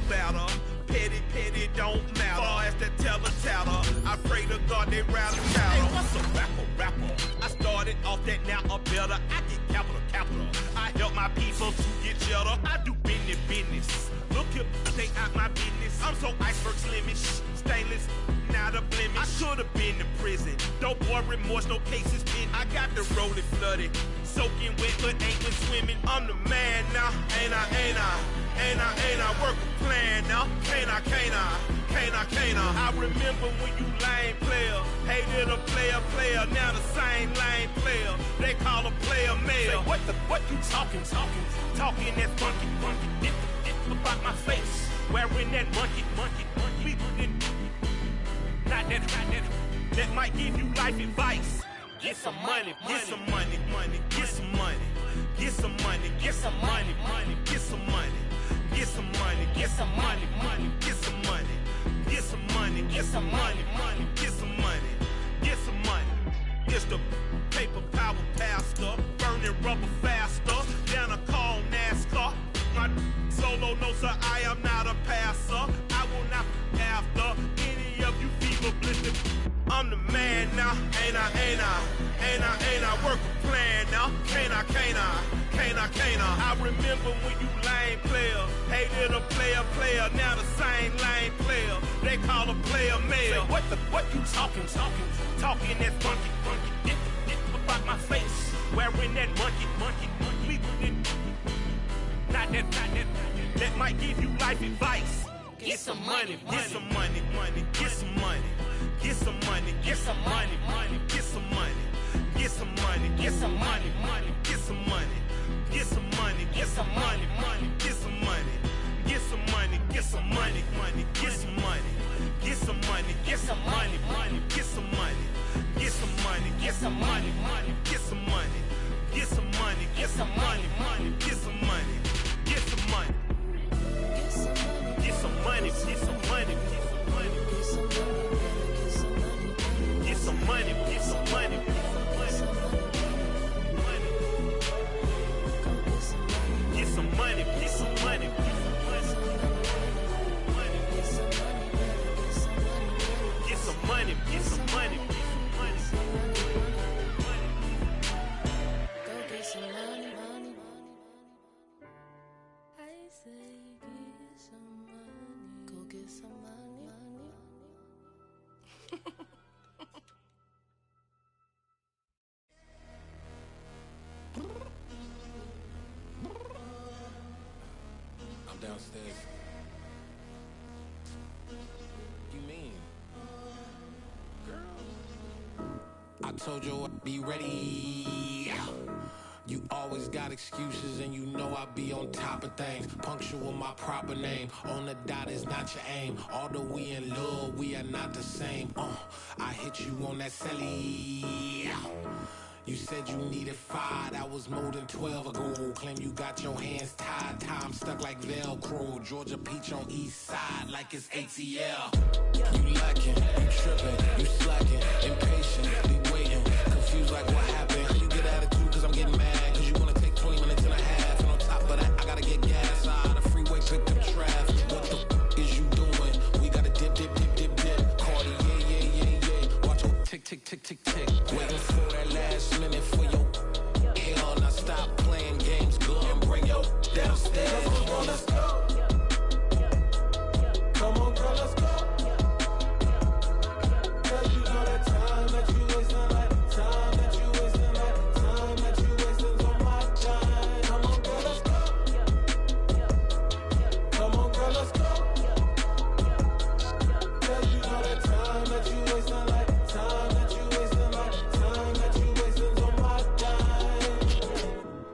Better, petty, don't matter. Far as the teller, I pray to God they rather cattle. Hey, what's a rapper? I started off that, now I'm better. I get capital. I help my people to get cheddar. I do business. Look here, stay out my business. I'm so iceberg slimish, stainless, not a blemish. I should have been in prison. No boy remorse, no cases pinned. I got the rolling flooded, soaking wet, but ain't been swimming. I'm the man now, ain't I? Work a plan now, can't I? I remember when you lame player, hated a player, now the same lame player. They call a player mayor. What you talking that funky. It about my face, wearing that monkey. Not that might give you life advice. Get some money. Get some money. Get some money. Get some money. Get some money. Get some money. Get some money. Get some money. Get some money. Get some money. Get some money. Get some money. Get some money. It's the paper power pastor, burning rubber faster than a call NASCAR. My solo, no sir, I am not a passer. I will not after any of you fever blistered. I'm the man now, ain't I? Work a plan now, can't I? I remember when you lame player, hated a player, now the same lame player. They call a player mayor. What you talking that funky. It about my face, wearing that monkey. Not that might give you life advice. Get some money. Get some money. Get some money. Get some money. Get some money. Get some money. Get get some money, get some money, money, get some money, get some money, get some money, money, get some money, get some money, get some money, money, get some money, get some money, get some money, money, get some money, get some money, get some money, money, get some money, get some money, get some money, money, get some money, get some money, get some money, get some money, get some money, get some money, get some money. Get some money, get some money, get some money, get some money, get some Go get some money, money. I say get some money. Go get some money, money. I'm downstairs. You mean? Girl, I told you I'd be ready. You always got excuses and you know I be on top of things. Punctual my proper name. On the dot is not your aim. Although we in love, we are not the same. I hit you on that celly. You said you needed 5, that was more than 12 ago. Claim you got your hands tied, time stuck like Velcro. Georgia peach on east side like it's ATL. You lacking, you tripping, you slacking, impatient, be waiting, confused like what happened. How you get attitude cause I'm getting mad, cause you wanna take 20 minutes and a half. And on top of that, I gotta get gas out of the freeway, pick up traffic. What the is you doing? We gotta dip, dip, dip, dip, dip. Cardi, yeah. Watch your tick, tick, tick, tick, tick. Waiting for that last minute for your hell. Now stop playing games, go and bring your downstairs. Come on, girl, let's go. Come on, girl, let's go. Cause you know that time that you wasting, like time that you wasting, like time that you wasting on my time. Come on, girl, let's go. Come on, girl, let's go. Cause you know that time that you wasting, like time that you wasting, like time that you wasting on my time.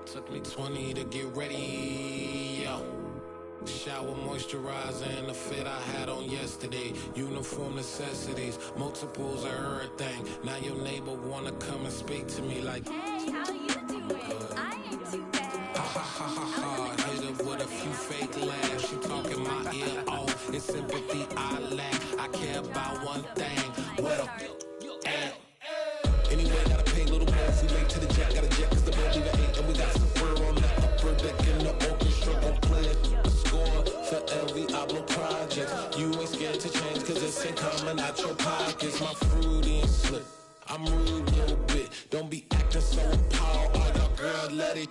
Took me 20 to get ready. Shower, moisturizer, and the fit I had on yesterday. Uniform necessities, multiples of everything. Now your neighbor wanna come and speak to me like, Hey, how you doing? I ain't too bad. ha ha ha ha ha. Hit her with a few fake laughs. She talking my ear off. It's sympathy I lack. I care about one thing. What a at. Anyway, gotta pay a little more. If we late to the jet, gotta jet cause the boat leave at 8. And we got some fur on the upper deck in the orchestra. Gon' play a score for every album project. You ain't scared to change cause it's ain't coming out your pockets. My fruity and slip. I'm rude a little bit. Don't be acting so appalled. All y'all girl, let it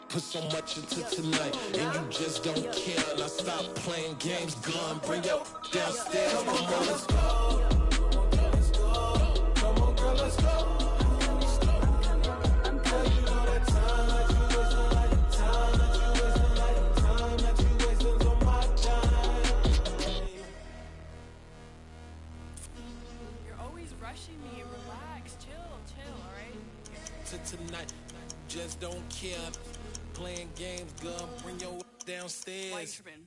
put so much into tonight. And you just don't care. Now stop playing games, gun. Bring your downstairs. Come on, girl, let's go. Come on, girl, let's go. Cause you know that time that you wasting, like time that you wasting, like time that you wasting on my time. You're always rushing me. Relax, chill, alright? To tonight, just don't care. Playing games, gun. Bring your downstairs. Why you tripping?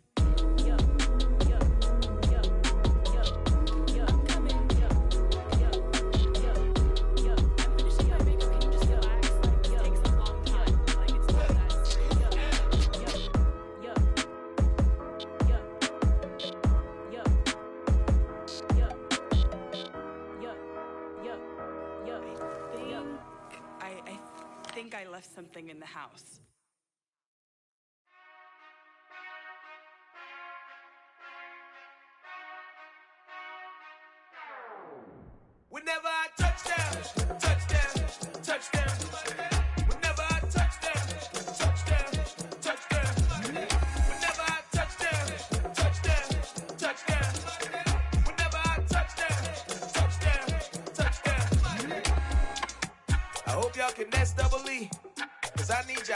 I think I left something in the house. Whenever I touchdown, touchdown, touchdown. Whenever I touchdown, touchdown, touchdown. Whenever I touchdown, touchdown, touchdown. Whenever I touchdown, touchdown, touchdown. I hope y'all can S double E.